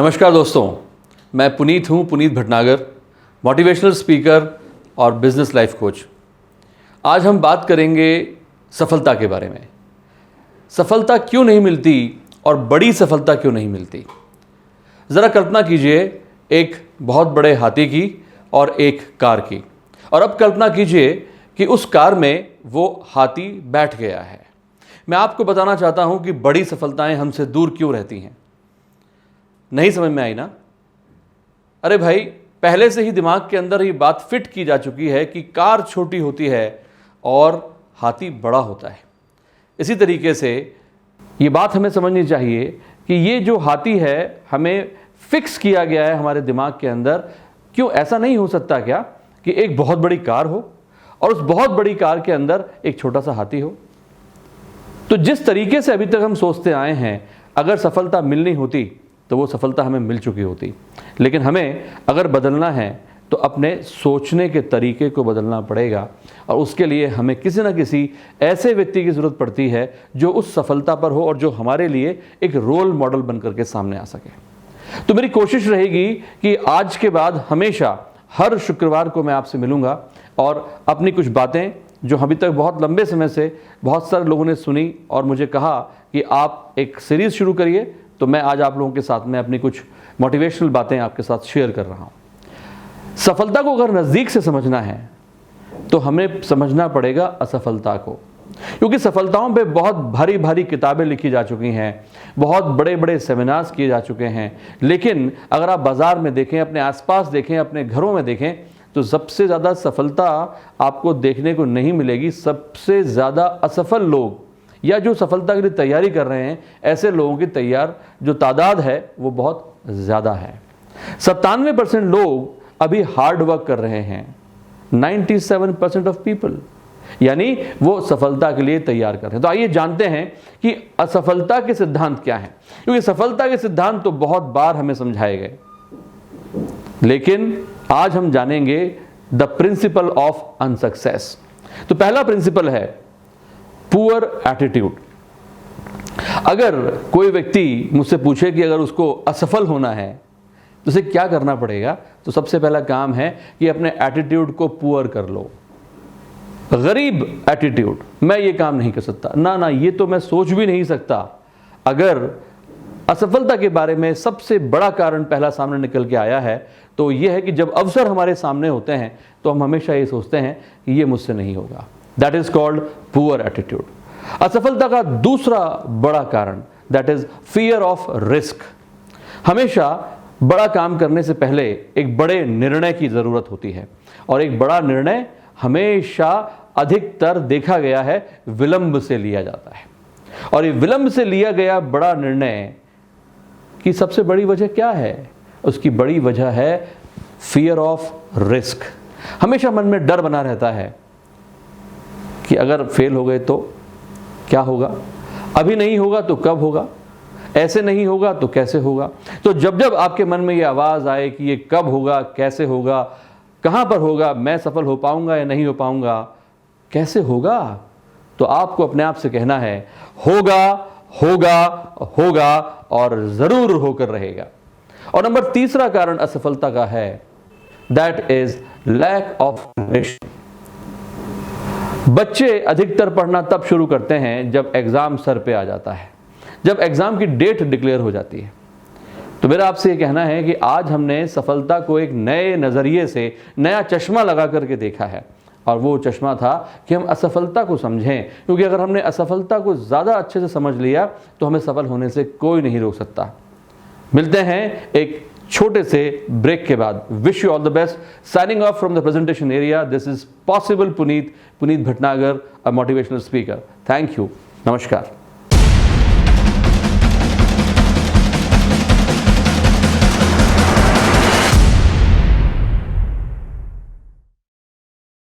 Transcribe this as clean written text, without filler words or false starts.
नमस्कार दोस्तों, मैं पुनीत हूँ, पुनीत भटनागर, मोटिवेशनल स्पीकर और बिजनेस लाइफ कोच। आज हम बात करेंगे सफलता के बारे में। सफलता क्यों नहीं मिलती और बड़ी सफलता क्यों नहीं मिलती। ज़रा कल्पना कीजिए एक बहुत बड़े हाथी की और एक कार की, और अब कल्पना कीजिए कि उस कार में वो हाथी बैठ गया है। मैं आपको बताना चाहता हूँ कि बड़ी सफलताएं हमसे दूर क्यों रहती हैं। नहीं समझ में आई ना? अरे भाई, पहले से ही दिमाग के अंदर ये बात फिट की जा चुकी है कि कार छोटी होती है और हाथी बड़ा होता है। इसी तरीके से ये बात हमें समझनी चाहिए कि ये जो हाथी है हमें फिक्स किया गया है हमारे दिमाग के अंदर। क्यों ऐसा नहीं हो सकता क्या कि एक बहुत बड़ी कार हो और उस बहुत बड़ी कार के अंदर एक छोटा सा हाथी हो? तो जिस तरीके से अभी तक हम सोचते आए हैं, अगर सफलता मिलनी होती तो वो सफलता हमें मिल चुकी होती। लेकिन हमें अगर बदलना है तो अपने सोचने के तरीके को बदलना पड़ेगा, और उसके लिए हमें किसी न किसी ऐसे व्यक्ति की ज़रूरत पड़ती है जो उस सफलता पर हो और जो हमारे लिए एक रोल मॉडल बनकर के सामने आ सके। तो मेरी कोशिश रहेगी कि आज के बाद हमेशा हर शुक्रवार को मैं आपसे मिलूँगा और अपनी कुछ बातें जो अभी तक बहुत लंबे समय से बहुत सारे लोगों ने सुनी और मुझे कहा कि आप एक सीरीज़ शुरू करिए, तो मैं आज आप लोगों के साथ में अपनी कुछ मोटिवेशनल बातें आपके साथ शेयर कर रहा हूं। सफलता को अगर नज़दीक से समझना है तो हमें समझना पड़ेगा असफलता को, क्योंकि सफलताओं पे बहुत भारी भारी किताबें लिखी जा चुकी हैं, बहुत बड़े बड़े सेमिनार्स किए जा चुके हैं। लेकिन अगर आप बाज़ार में देखें, अपने आसपास देखें, अपने घरों में देखें, तो सबसे ज़्यादा सफलता आपको देखने को नहीं मिलेगी। सबसे ज़्यादा असफल लोग या जो सफलता के लिए तैयारी कर रहे हैं, ऐसे लोगों की जो तादाद है वो बहुत ज़्यादा है। 97% लोग अभी हार्ड वर्क कर रहे हैं, 97% ऑफ पीपल, यानी वो सफलता के लिए तैयार कर रहे हैं। तो आइए जानते हैं कि असफलता के सिद्धांत क्या हैं, क्योंकि सफलता के सिद्धांत तो बहुत बार हमें समझाए गए, लेकिन आज हम जानेंगे द प्रिंसिपल ऑफ अनसक्सेस। तो पहला प्रिंसिपल है पुअर एटीट्यूड। अगर कोई व्यक्ति मुझसे पूछे कि अगर उसको असफल होना है तो उसे क्या करना पड़ेगा, तो सबसे पहला काम है कि अपने एटीट्यूड को पुअर कर लो। गरीब एटीट्यूड, मैं ये काम नहीं कर सकता, ना ये तो मैं सोच भी नहीं सकता। अगर असफलता के बारे में सबसे बड़ा कारण पहला सामने निकल के आया है तो यह है कि जब अवसर हमारे सामने होते हैं तो हम हमेशा ये सोचते हैं कि ये मुझसे नहीं होगा। That is called poor attitude. असफलता का दूसरा बड़ा कारण that is fear of risk. हमेशा बड़ा काम करने से पहले एक बड़े निर्णय की जरूरत होती है, और एक बड़ा निर्णय हमेशा अधिकतर देखा गया है विलंब से लिया जाता है। और ये विलंब से लिया गया बड़ा निर्णय की सबसे बड़ी वजह क्या है? उसकी बड़ी वजह है फियर ऑफ रिस्क। हमेशा मन में डर बना रहता है कि अगर फेल हो गए तो क्या होगा, अभी नहीं होगा तो कब होगा, ऐसे नहीं होगा तो कैसे होगा। तो जब जब आपके मन में ये आवाज़ आए कि ये कब होगा, कैसे होगा, कहाँ पर होगा, मैं सफल हो पाऊंगा या नहीं हो पाऊंगा, कैसे होगा, तो आपको अपने आप से कहना है होगा होगा होगा, और ज़रूर होकर रहेगा। और नंबर तीसरा कारण असफलता का है that is lack of motivation. बच्चे अधिकतर पढ़ना तब शुरू करते हैं जब एग्जाम सर पे आ जाता है, जब एग्जाम की डेट डिक्लेयर हो जाती है। तो मेरा आपसे ये कहना है कि आज हमने सफलता को एक नए नज़रिए से, नया चश्मा लगा करके देखा है, और वो चश्मा था कि हम असफलता को समझें, क्योंकि अगर हमने असफलता को ज़्यादा अच्छे से समझ लिया तो हमें सफल होने से कोई नहीं रोक सकता। मिलते हैं एक छोटे से ब्रेक के बाद। Wish you all the best. Signing off from the presentation area, this is possible Puneet Bhatnagar, a motivational speaker. Thank you, नमस्कार।